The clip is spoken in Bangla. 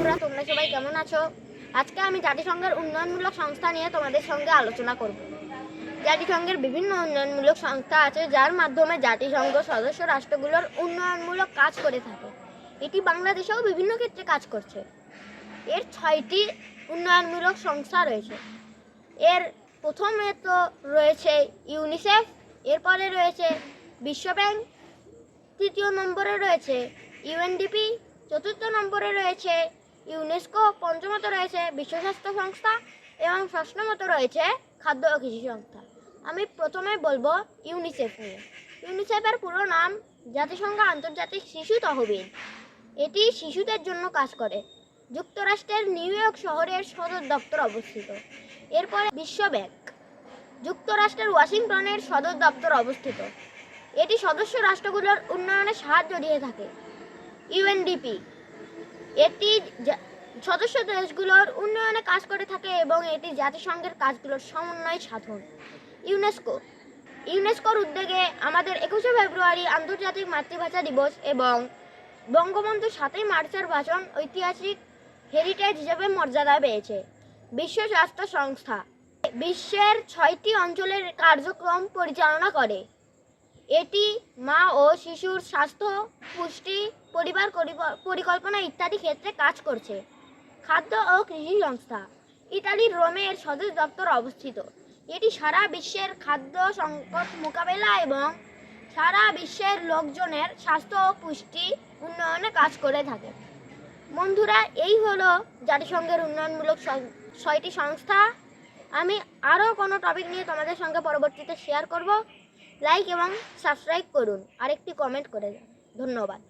বন্ধুরা, তোমরা সবাই কেমন আছো? আজকে আমি জাতিসংঘের উন্নয়নমূলক সংস্থা নিয়ে তোমাদের সঙ্গে আলোচনা করব। জাতিসংঘের বিভিন্ন উন্নয়নমূলক সংস্থা আছে যার মাধ্যমে জাতিসংঘ সদস্য রাষ্ট্রগুলোর উন্নয়নমূলক কাজ করে থাকে। এটি বাংলাদেশেও বিভিন্ন ক্ষেত্রে কাজ করছে। এর 6টি উন্নয়নমূলক সংস্থা রয়েছে। এর প্রথমে তো রয়েছে ইউনিসেফ, এরপরে রয়েছে বিশ্ব ব্যাংক, তৃতীয় নম্বরে রয়েছে ইউএনডিপি, চতুর্থ নম্বরে রয়েছে ইউনেস্কো, পঞ্চমত রয়েছে বিশ্ব স্বাস্থ্য সংস্থা এবং ষষ্ঠমত রয়েছে খাদ্য ও কৃষি সংস্থা। আমি প্রথমে বলবো ইউনিসেফ নিয়ে। ইউনিসেফের পুরো নাম জাতিসংঘ আন্তর্জাতিক শিশু তহবিল। এটি শিশুদের জন্য কাজ করে। যুক্তরাষ্ট্রের নিউ ইয়র্ক শহরের সদর দপ্তর অবস্থিত। এরপরে বিশ্ব ব্যাংক, যুক্তরাষ্ট্রের ওয়াশিংটনের সদর দপ্তর অবস্থিত। এটি সদস্য রাষ্ট্রগুলোর উন্নয়নে সাহায্য দিয়ে থাকে। ইউএনডিপি, এটি সদস্য দেশগুলোর উন্নয়নে কাজ করে থাকে এবং এটি জাতিসংঘের কাজগুলোর সমন্বয় সাধন। ইউনেস্কোর উদ্যোগে আমাদের 21শে ফেব্রুয়ারি আন্তর্জাতিক মাতৃভাষা দিবস এবং বঙ্গবন্ধুর 7ই মার্চের ভাষণ ঐতিহাসিক হেরিটেজ হিসেবে মর্যাদা পেয়েছে। বিশ্ব স্বাস্থ্য সংস্থা বিশ্বের 6টি অঞ্চলের কার্যক্রম পরিচালনা করে। এটি মা ও শিশুর স্বাস্থ্য, পুষ্টি, পরিবার পরিকল্পনা ইত্যাদি ক্ষেত্রে কাজ করছে। খাদ্য ও কৃষি সংস্থা ইতালির রোমে এর সদর দপ্তর অবস্থিত। এটি সারা বিশ্বের খাদ্য সংকট মোকাবেলা এবং সারা বিশ্বের লোকজনের স্বাস্থ্য ও পুষ্টি উন্নয়নে কাজ করে থাকে। বন্ধুরা, এই হলো জাতিসংঘের উন্নয়নমূলক 6টি সংস্থা। আমি আরও কোনো টপিক নিয়ে তোমাদের সঙ্গে পরবর্তীতে শেয়ার করব। লাইক এবং সাবস্ক্রাইব করুন, আরেকটি কমেন্ট করে যান। ধন্যবাদ।